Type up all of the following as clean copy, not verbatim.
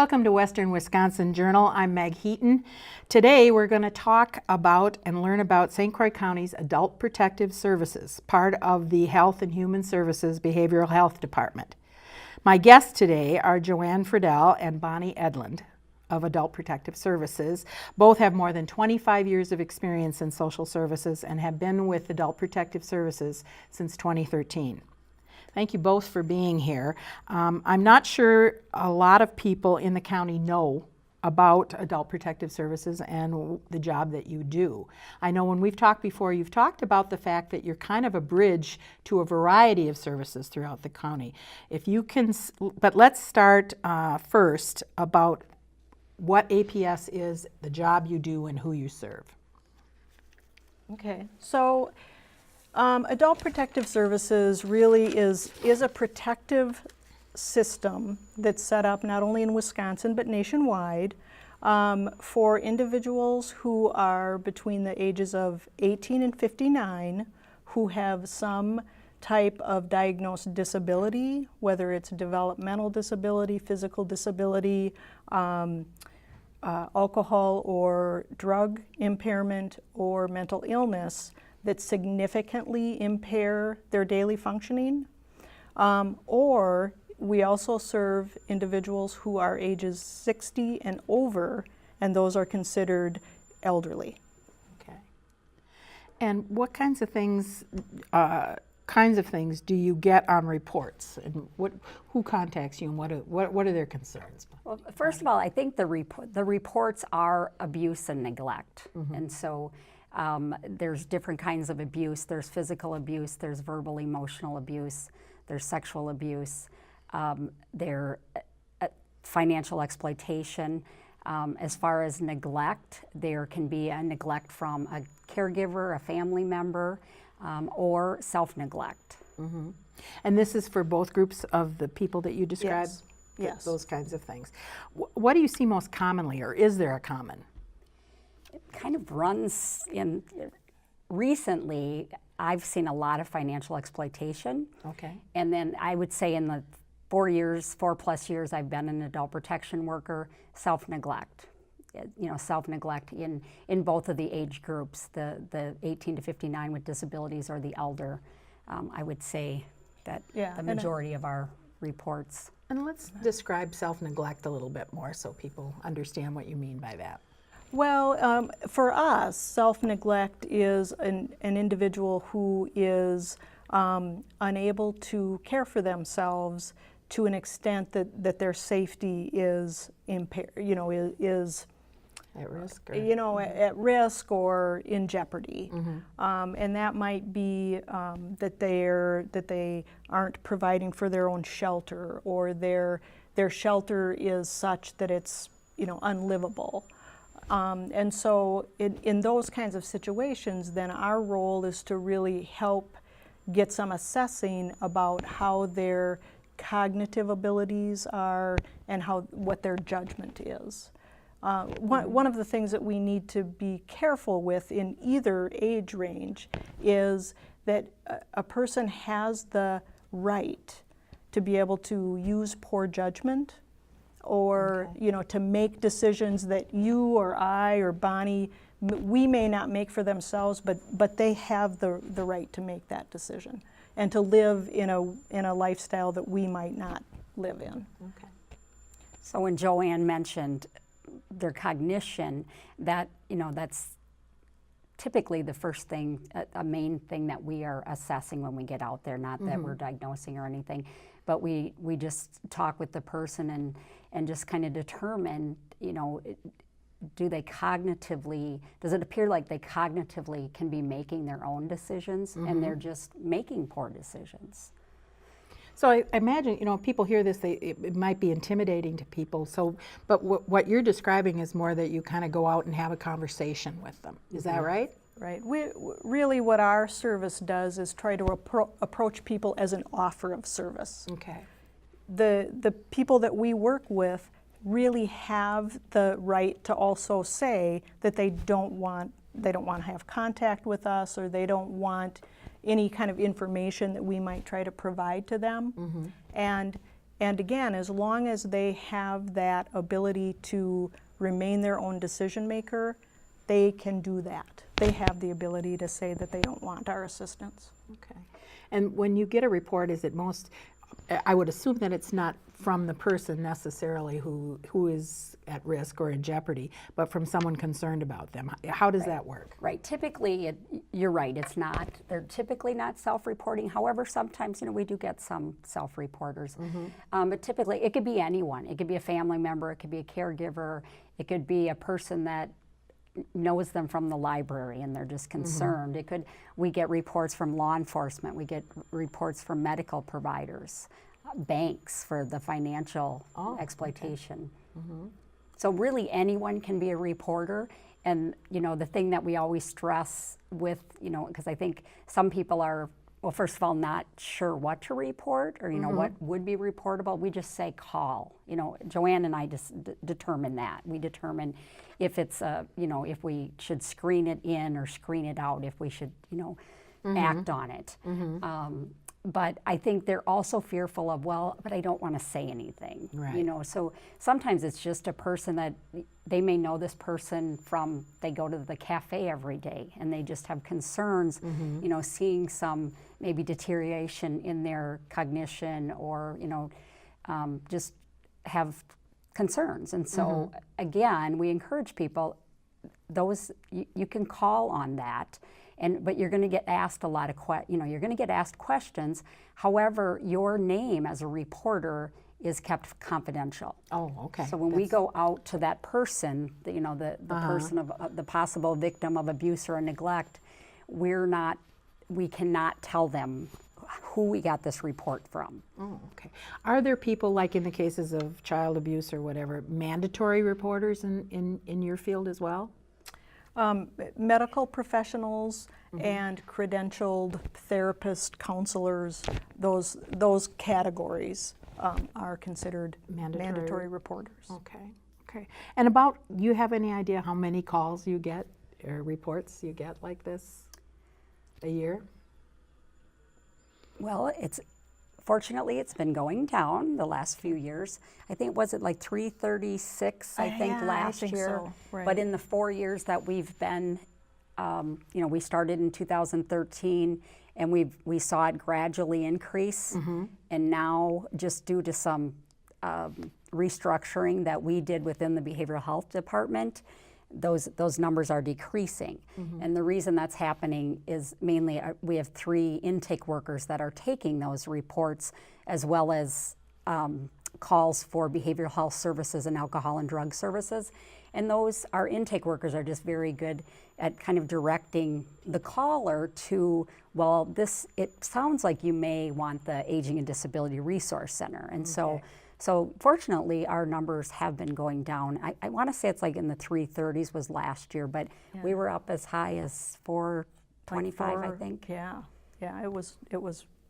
Welcome to Western Wisconsin Journal. I'm Meg Heaton. Today we're going to talk about and learn about St. Croix County's Adult Protective Services, part of the Health and Human Services Behavioral Health Department. My guests today are Joanne Friedel and Bonnie Edlund of Adult Protective Services. Both have more than 25 years of experience in social services and have been with Adult Protective Services since 2013. Thank you both for being here. I'm not sure a lot of people in the county know about Adult Protective Services and the job that you do. I know when we've talked before, you've talked about the fact that you're kind of a bridge to a variety of services throughout the county. If you can, but let's start first about what APS is, the job you do, and who you serve. Okay, so Adult Protective Services really is a protective system that's set up not only in Wisconsin but nationwide for individuals who are between the ages of 18 and 59 who have some type of diagnosed disability, whether it's developmental disability, physical disability, alcohol or drug impairment, or mental illness that significantly impair their daily functioning. Or we also serve individuals who are ages 60 and over, and those are considered elderly. Okay. And what kinds of things do you get on reports, and who contacts you, and what are their concerns? Well, first of all, I think the reports are abuse and neglect, and so there's different kinds of abuse. There's physical abuse, there's verbal, emotional abuse, there's sexual abuse, there's financial exploitation. As far as neglect, there can be a neglect from a caregiver, a family member, or self-neglect. Mm-hmm. And this is for both groups of the people that you described? Yes. Those kinds of things. What do you see most commonly, or is there a common? It kind of runs in. Recently, I've seen a lot of financial exploitation. Okay. And then I would say in the 4+ years I've been an adult protection worker, self-neglect. Self-neglect in both of the age groups, the 18 to 59 with disabilities or the elder. I would say that the majority of our reports. And let's describe self-neglect a little bit more so people understand what you mean by that. Well, for us, self-neglect is an individual who is unable to care for themselves to an extent that their safety is impaired, is at risk, at risk or in jeopardy. And that might be that they aren't providing for their own shelter, or their shelter is such that it's unlivable. And so in those kinds of situations, then our role is to really help get some assessing about how their cognitive abilities are and what their judgment is. One of the things that we need to be careful with in either age range is that a person has the right to be able to use poor judgment, or to make decisions that you or I or Bonnie, we may not make for themselves, but they have the right to make that decision and to live in a lifestyle that we might not live in. Okay. So when Joanne mentioned their cognition, that's typically the first thing, a main thing that we are assessing when we get out there, not that we're diagnosing or anything, but we just talk with the person and just kind of determine, does it appear like they cognitively can be making their own decisions and they're just making poor decisions? So I imagine, people hear this, it might be intimidating to people. So, but what you're describing is more that you kind of go out and have a conversation with them. Is that right? Right. Really what our service does is try to approach people as an offer of service. Okay. The people that we work with really have the right to also say that they don't want to have contact with us, or they don't want any kind of information that we might try to provide to them. And And again, as long as they have that ability to remain their own decision maker, they can do that. They have the ability to say that they don't want our assistance. Okay. And when you get a report, is it I would assume that it's not from the person necessarily who is at risk or in jeopardy, but from someone concerned about them. How does that work? Right. Typically, you're right. It's not. They're typically not self-reporting. However, sometimes we do get some self-reporters. But typically, it could be anyone. It could be a family member. It could be a caregiver. It could be a person that knows them from the library and they're just concerned. We get reports from law enforcement. We get reports from medical providers, banks for the financial exploitation. Okay. So really anyone can be a reporter. And the thing that we always stress with, because I think some people are, well, first of all, not sure what to report or what would be reportable. We just say call. Joanne and I just determine that. We determine if it's if we should screen it in or screen it out, if we should act on it. But I think they're also fearful of, but I don't want to say anything. Right. So sometimes it's just a person that they may know this person from, they go to the cafe every day and they just have concerns, seeing some maybe deterioration in their cognition or, just have concerns. And so again, we encourage people, you can call on that. But you're going to get asked a lot of you're going to get asked questions. However, your name as a reporter is kept confidential. Oh, okay. So when we go out to that person, the person of the possible victim of abuse or neglect, we cannot tell them who we got this report from. Oh, okay. Are there people, like in the cases of child abuse or whatever, mandatory reporters in your field as well? Medical professionals and credentialed therapists, counselors, those categories are considered mandatory reporters. Okay. And you have any idea how many calls you get or reports you get like this a year? Well, fortunately, it's been going down the last few years. I think, was it like 336, last year? So. Right. But in the 4 years that we've been, we started in 2013, and we saw it gradually increase. And now, just due to some restructuring that we did within the behavioral health department, those numbers are decreasing. And the reason that's happening is mainly we have 3 intake workers that are taking those reports, as well as calls for behavioral health services and alcohol and drug services. And our intake workers are just very good at kind of directing the caller to, it sounds like you may want the Aging and Disability Resource Center. And so fortunately, our numbers have been going down. I want to say it's like in the 330s was last year, but we were up as high as 425, I think. Yeah, it was.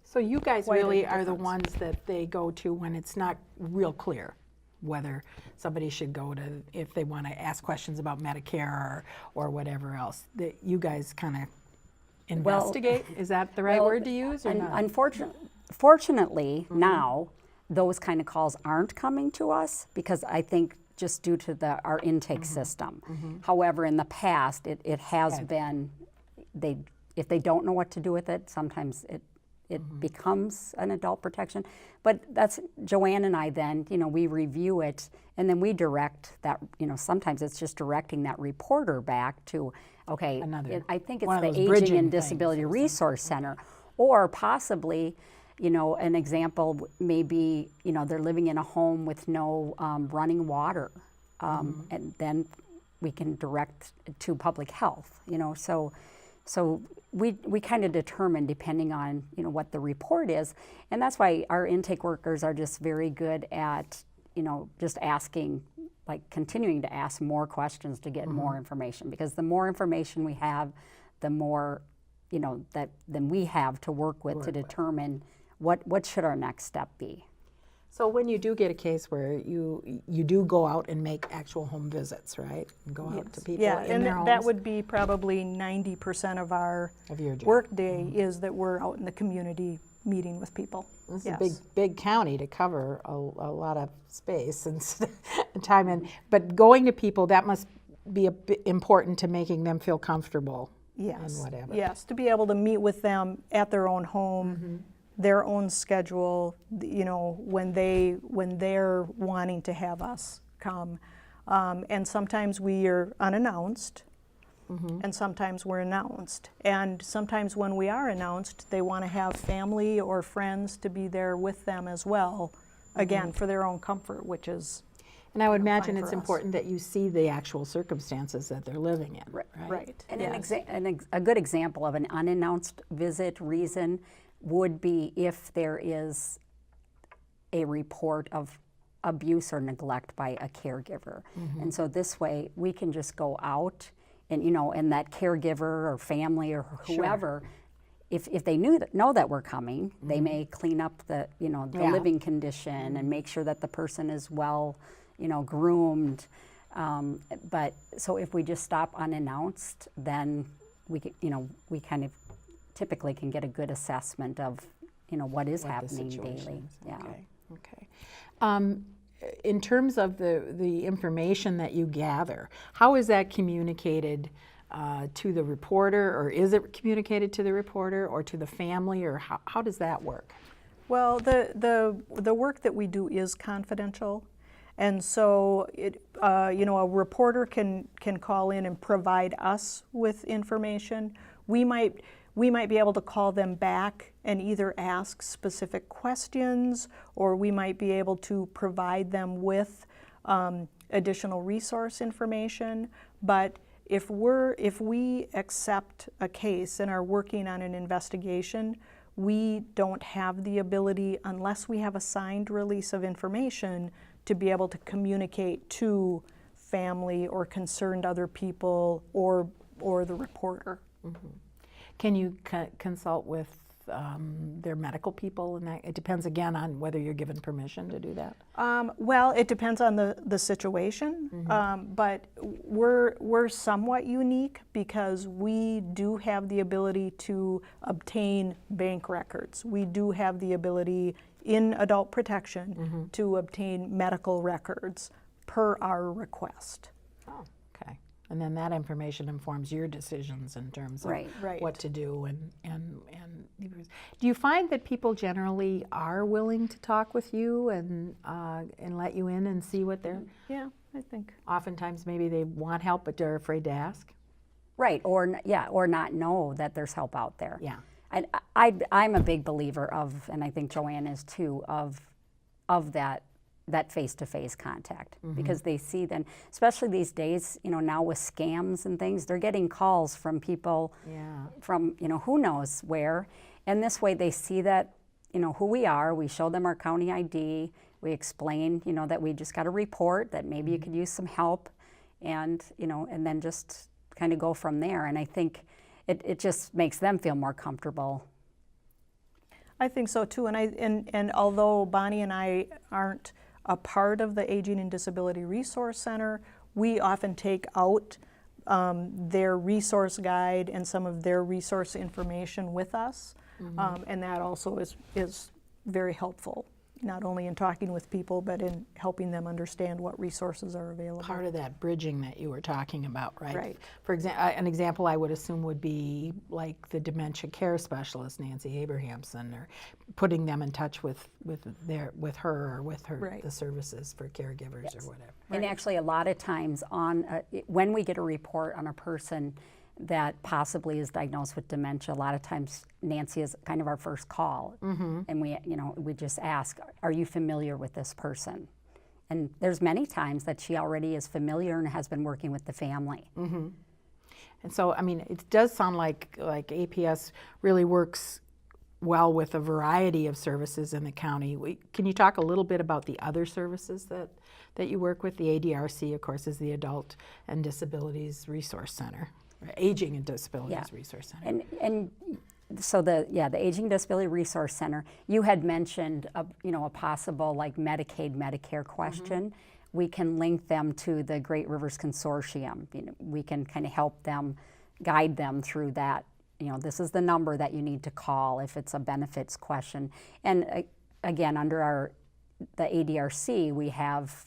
So you guys quite a really are the difference. ones that they go to when it's not real clear whether somebody should go to, if they want to ask questions about Medicare or whatever else. That you guys kind of investigate? Is that the right word to use or not? Fortunately, now, those kind of calls aren't coming to us because I think just due to our intake system. However, in the past, it has been, if they don't know what to do with it, sometimes it becomes an adult protection. But that's Joanne and I then, we review it and then we direct that, sometimes it's just directing that reporter back to, okay, I think it's the Aging and Disability Resource Center, or possibly, an example may be, they're living in a home with no running water, and then we can direct to public health, So we kind of determine depending on, what the report is, and that's why our intake workers are just very good at, just asking, like continuing to ask more questions to get more information, because the more information we have, the more, then we have to work with to determine what should our next step be. So when you do get a case where you do go out and make actual home visits, right? And go out to people in their homes? That would be probably 90% of our of your job. work day is that we're out in the community meeting with people. It's Yes. a big county to cover a lot of space and time. But going to people, that must be important to making them feel comfortable. Yes. And whatever. Yes, to be able to meet with them at their own home, Mm-hmm. their own schedule, when they're wanting to have us come. And sometimes we are unannounced, Mm-hmm. and sometimes we're announced. And sometimes when we are announced, they want to have family or friends to be there with them as well, again, for their own comfort, which is And I would fine imagine for it's us. important that you see the actual circumstances that they're living in, right? right. And yes. a good example of an unannounced visit reason would be if there is a report of abuse or neglect by a caregiver. And so this way we can just go out and, and that caregiver or family or whoever, if they know that we're coming, they may clean up the Yeah. living condition and make sure that the person is well, groomed. But so if we just stop unannounced, then we kind of typically can get a good assessment of, what is What the happening situation daily. is. Yeah. Okay. In terms of the information that you gather, how is that communicated to the reporter, or is it communicated to the reporter or to the family, or how does that work? Well, the work that we do is confidential, and so a reporter can call in and provide us with information. We might be able to call them back and either ask specific questions, or we might be able to provide them with additional resource information. But if we accept a case and are working on an investigation, we don't have the ability, unless we have a signed release of information, to be able to communicate to family or concerned other people or the reporter. Can you consult with their medical people? And it depends again on whether you're given permission to do that. Well, it depends on the situation, but we're somewhat unique because we do have the ability to obtain bank records. We do have the ability in adult protection to obtain medical records per our request. Oh, okay. And then that information informs your decisions in terms of Right. what to do. And do you find that people generally are willing to talk with you and let you in and see what they're? Yeah, I think. Oftentimes, maybe they want help, but they're afraid to ask. Right, or not know that there's help out there. Yeah. And I'm a big believer of, and I think Joanne is too, of that face-to-face contact, because they see then, especially these days, now with scams and things, they're getting calls from people from who knows where, and this way they see that who we are. We show them our county ID. We explain that we just got a report that maybe you could use some help, and and then just kind of go from there. And I think it just makes them feel more comfortable. I think so too, and although Bonnie and I aren't a part of the Aging and Disability Resource Center, we often take out their resource guide and some of their resource information with us, and that also is very helpful, not only in talking with people, but in helping them understand what resources are available. Part of that bridging that you were talking about, right? Right. For example, an example I would assume would be like the dementia care specialist, Nancy Abrahamson, or putting them in touch with her or with her Right. the services for caregivers or whatever. And actually, a lot of times when we get a report on a person that possibly is diagnosed with dementia, a lot of times Nancy is kind of our first call, and we just ask, "Are you familiar with this person?" And there's many times that she already is familiar and has been working with the family. And so, I mean, it does sound like APS really works well with a variety of services in the county. Can you talk a little bit about the other services that you work with? The ADRC, of course, is the Adult and Disabilities Resource Center, or Aging and Disabilities Resource Center. And so the Aging Disability Resource Center, you had mentioned a possible like Medicaid, Medicare question. We can link them to the Great Rivers Consortium. We can kind of help them, guide them through that this is the number that you need to call if it's a benefits question. And again, under the ADRC, we have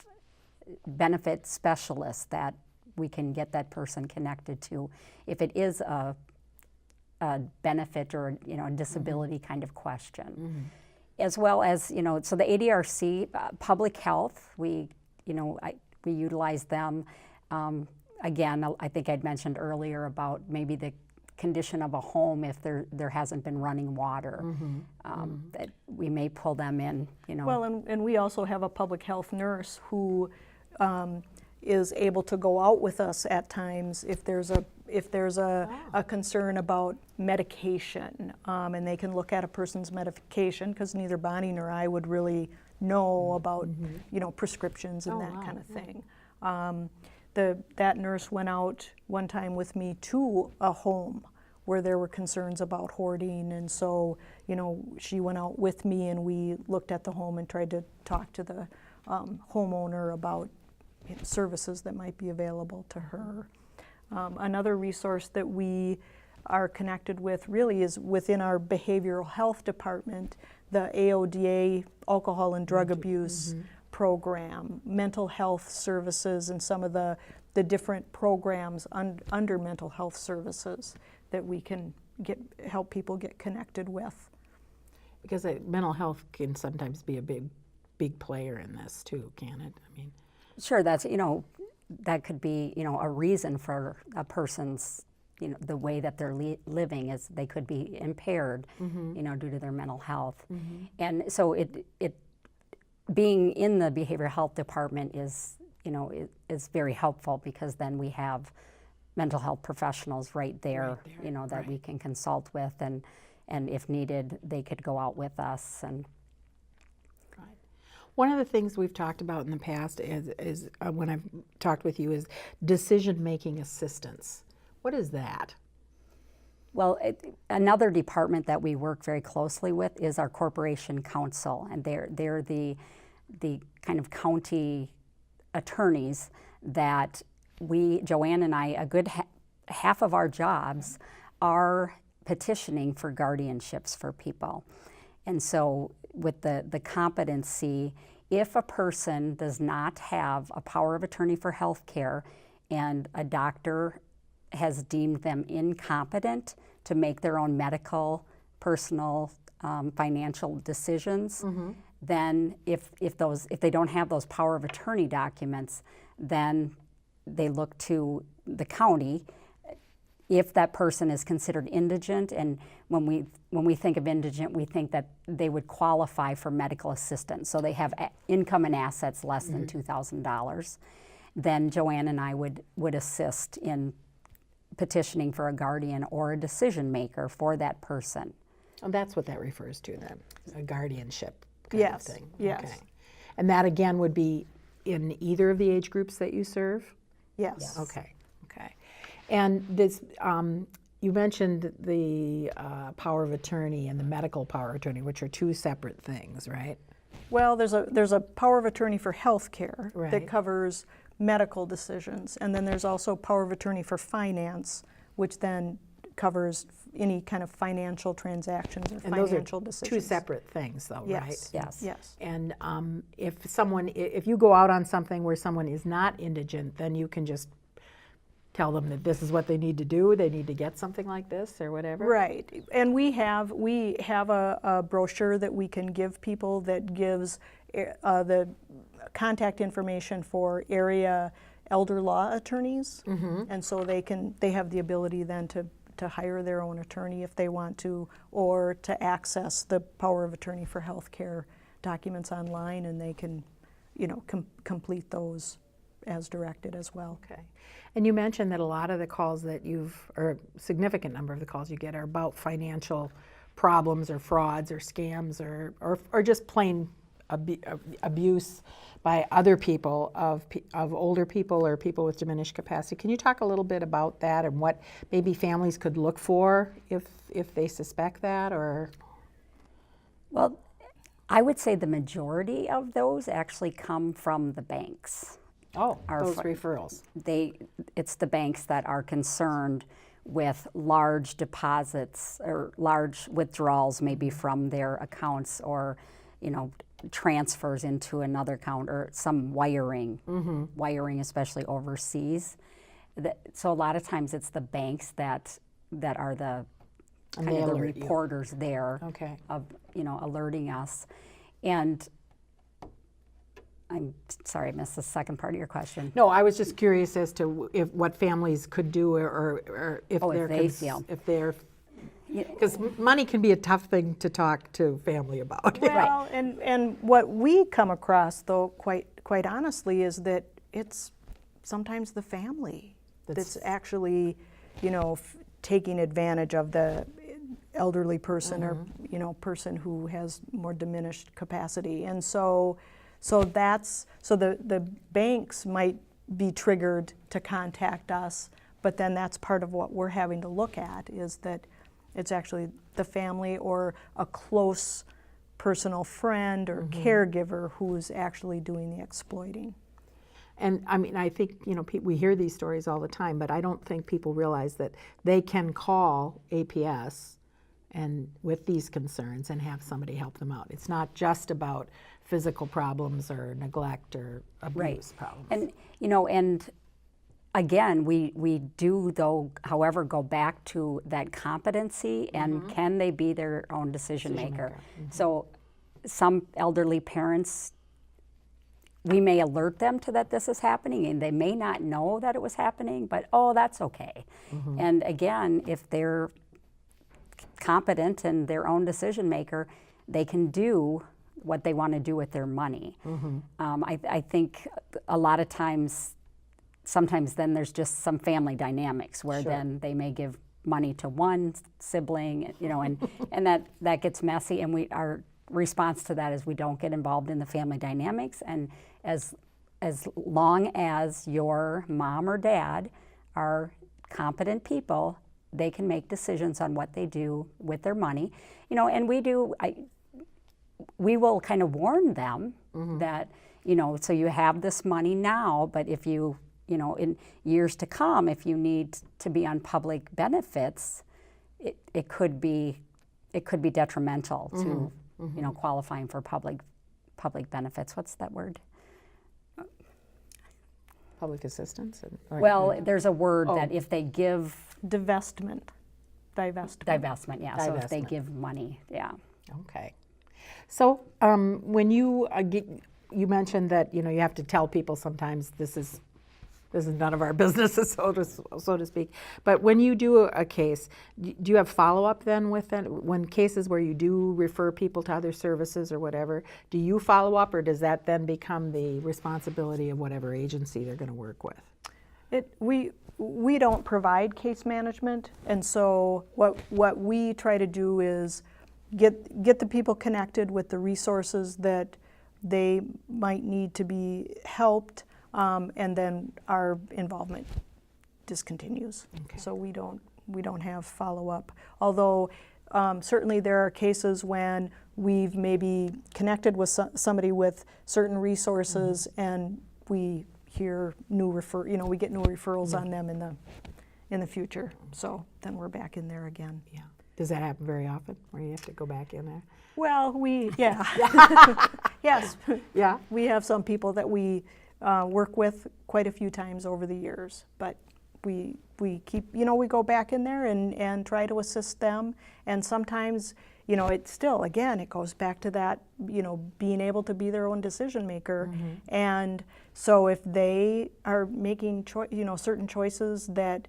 benefit specialists that we can get that person connected to if it is a benefit or a disability kind of question. As well as, so the ADRC, public health, we utilize them. Again, I think I'd mentioned earlier about maybe the condition of a home if there hasn't been running water, that we may pull them in, Well, and we also have a public health nurse who is able to go out with us at times if there's a concern about medication, and they can look at a person's medication, because neither Bonnie nor I would really know about prescriptions and that kind of thing. That nurse went out one time with me to a home where there were concerns about hoarding, and so she went out with me and we looked at the home and tried to talk to the homeowner about services that might be available to her. Another resource that we are connected with really is within our behavioral health department, the AODA, alcohol and drug abuse program, mental health services, and some of the different programs under mental health services that we can help people get connected with. Because mental health can sometimes be a big player in this too, can it? I mean, sure, that's that could be a reason for a person's the way that they're living is they could be impaired due to their mental health. And so it being in the behavioral health department is very helpful, because then we have mental health professionals right there, that we can consult with, and if needed they could go out with us. And one of the things we've talked about in the past is when I've talked with you is decision-making assistance. What is that? Well, another department that we work very closely with is our corporation counsel, and they're the kind of county attorneys that Joanne and I, a good half of our jobs are petitioning for guardianships for people. And so with the competency, if a person does not have a power of attorney for health care and a doctor has deemed them incompetent to make their own medical, personal, financial decisions, then if they don't have those power of attorney documents, then they look to the county if that person is considered indigent. And when we think of indigent, we think that they would qualify for medical assistance. So they have income and assets less than $2,000. Then Joanne and I would assist in petitioning for a guardian or a decision maker for that person. Oh, that's what that refers to then, a guardianship kind of thing. Yes. Okay. And that again would be in either of the age groups that you serve? Yes. Okay. And this, you mentioned the power of attorney and the medical power of attorney, which are two separate things, right? Well, there's a power of attorney for health care that Right. covers medical decisions, and then there's also power of attorney for finance, which then covers any kind of financial transactions or And those are financial decisions. two separate things, though, right? Yes. Yes. And if you go out on something where someone is not indigent, then you can just tell them that this is what they need to do. They need to get something like this or whatever. Right, and we have a brochure that we can give people that gives the contact information for area elder law attorneys, and so they have the ability then to hire their own attorney if they want to, or to access the power of attorney for healthcare documents online, and they can, complete those as directed as well. Okay. And you mentioned that a lot of the calls that or a significant number of the calls you get are about financial problems or frauds or scams or just plain abuse by other people of older people or people with diminished capacity. Can you talk a little bit about that and what maybe families could look for if they suspect that? Or Well, I would say the majority of those actually come from the banks. those referrals. It's the banks that are concerned with large deposits or large withdrawals maybe from their accounts, or transfers into another account, or some wiring, especially overseas. So a lot of times it's the banks that are the kind of the reporters there of alerting us. And I'm sorry, I missed the second part of your question. No, I was just curious as to what families could do, or if they're because money can be a tough thing to talk to family about. Well, and what we come across, though, quite honestly, is that it's sometimes the family that's actually, taking advantage of the elderly person or person who has more diminished capacity, and so the banks might be triggered to contact us, but then that's part of what we're having to look at, is that it's actually the family or a close personal friend or caregiver who's actually doing the exploiting. And I mean, I think, we hear these stories all the time, but I don't think people realize that they can call APS and with these concerns and have somebody help them out. It's not just about physical problems or neglect or abuse problems. And, and again, we do, though, however, go back to that competency and can they be their own decision maker. So some elderly parents, we may alert them to that this is happening, and they may not know that it was happening, but that's okay. And again, if they're competent and their own decision maker, they can do what they want to do with their money. I think a lot of times, sometimes then there's just some family dynamics where then they may give money to one sibling, and that gets messy, and our response to that is we don't get involved in the family dynamics, and as long as your mom or dad are competent people, they can make decisions on what they do with their money, and we will kind of warn them that, so you have this money now, but if you, in years to come, if you need to be on public benefits, it could be detrimental to, qualifying for public benefits. What's that word? Public assistance? There's a word that if they give... Divestment, yeah. So if they give money, yeah. Okay. So when you mentioned that, you have to tell people sometimes this is none of our business, so to speak. But when you do a case, do you have follow-up then with it? When cases where you do refer people to other services or whatever, do you follow up, or does that then become the responsibility of whatever agency they're going to work with? We don't provide case management, and so what we try to do is get the people connected with the resources that they might need to be helped, and then our involvement discontinues. Okay. So we don't have follow-up. Although certainly there are cases when we've maybe connected with somebody with certain resources, and we hear we get new referrals on them in the future. So then we're back in there again. Yeah. Does that happen very often, where you have to go back in there? Well, yes. Yeah. We have some people that we work with quite a few times over the years, but we keep, we go back in there and try to assist them. And sometimes, it still, again, it goes back to that, being able to be their own decision maker. And so if they are making certain choices that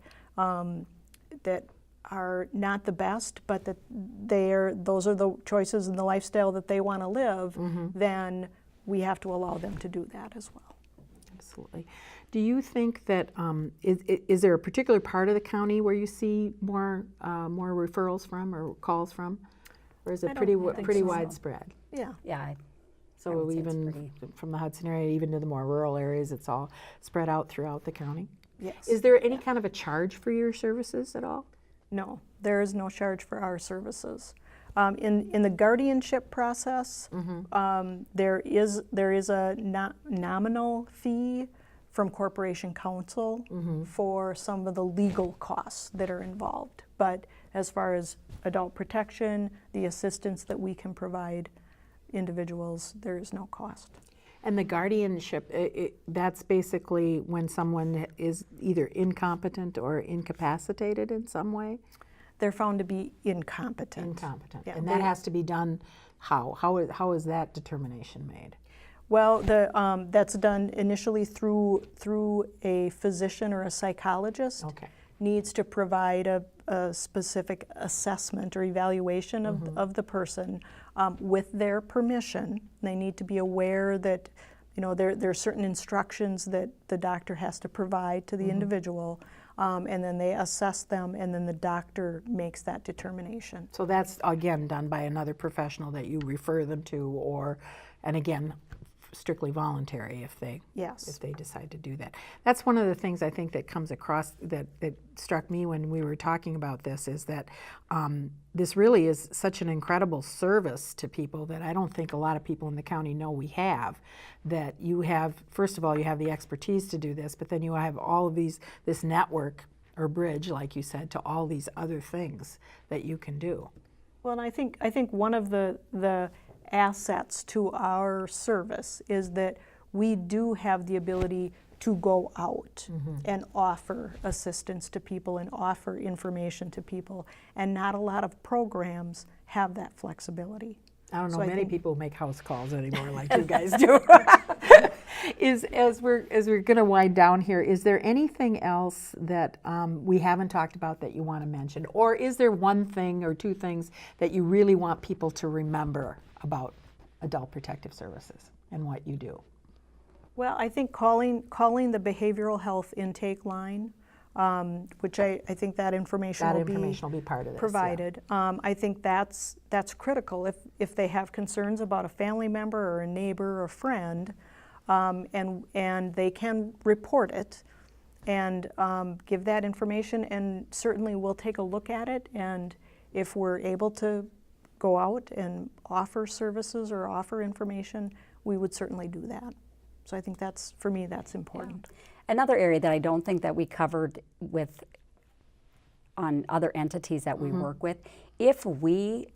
are not the best, but that those are the choices and the lifestyle that they want to live, then we have to allow them to do that as well. Absolutely. Do you think that is there a particular part of the county where you see more referrals from or calls from, or is it pretty widespread? Yeah. Yeah. So even from the Hudson area, even to the more rural areas, it's all spread out throughout the county? Yes. Is there any kind of a charge for your services at all? No, there is no charge for our services. In the guardianship process, there is a nominal fee from Corporation Counsel for some of the legal costs that are involved. But as far as adult protection, the assistance that we can provide individuals, there is no cost. And the guardianship, that's basically when someone is either incompetent or incapacitated in some way? They're found to be incompetent. Incompetent. Yeah, And that has to be done how? How is that determination made? Well, that's done initially through a physician or a psychologist. Okay. Needs to provide a specific assessment or evaluation of the person with their permission. They need to be aware that, you know, there are certain instructions that the doctor has to provide to the individual, and then they assess them, and then the doctor makes that determination. So that's, again, done by another professional that you refer them to, or, and again, strictly voluntary if they decide to do that. That's one of the things I think that comes across that struck me when we were talking about this, is that this really is such an incredible service to people that I don't think a lot of people in the county know we have. That you have, first of all, you have the expertise to do this, but then you have all of this network or bridge, like you said, to all these other things that you can do. Well, and I think one of the assets to our service is that we do have the ability to go out and offer assistance to people and offer information to people, and not a lot of programs have that flexibility. I don't know So many people who make house calls anymore like you guys do. As we're going to wind down here, is there anything else that we haven't talked about that you want to mention, or is there one thing or two things that you really want people to remember about Adult Protective Services and what you do? Well, I think calling the behavioral health intake line, which I think that information will be part of this, provided. Yeah. I think that's critical if they have concerns about a family member or a neighbor or friend, and they can report it and give that information, and certainly we'll take a look at it, and if we're able to go out and offer services or offer information, we would certainly do that. So I think for me, that's important. Yeah. Another area that I don't think that we covered on other entities that we work with, if we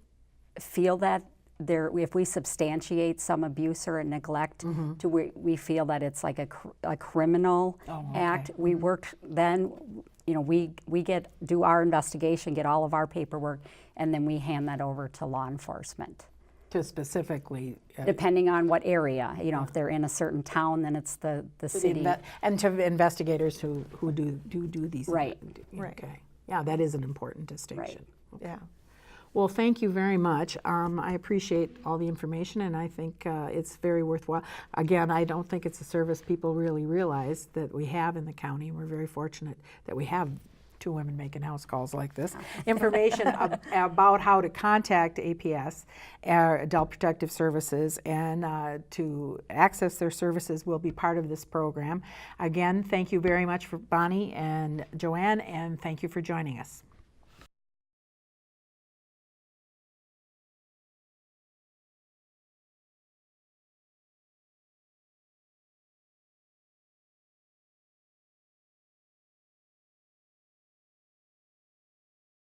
feel that if we substantiate some abuse or neglect, we feel that it's like a criminal act, we work then, you know, we do our investigation, get all of our paperwork, and then we hand that over to law enforcement. To specifically... depending on what area, you know, if they're in a certain town, then it's the city. And to investigators who do these... Right. Okay. Yeah, that is an important distinction. Right. Okay. Yeah. Well, thank you very much. I appreciate all the information, and I think it's very worthwhile. Again, I don't think it's a service people really realize that we have in the county. We're very fortunate that we have two women making house calls like this. Information about how to contact APS, Adult Protective Services, and to access their services will be part of this program. Again, thank you very much for Bonnie and Joanne, and thank you for joining us.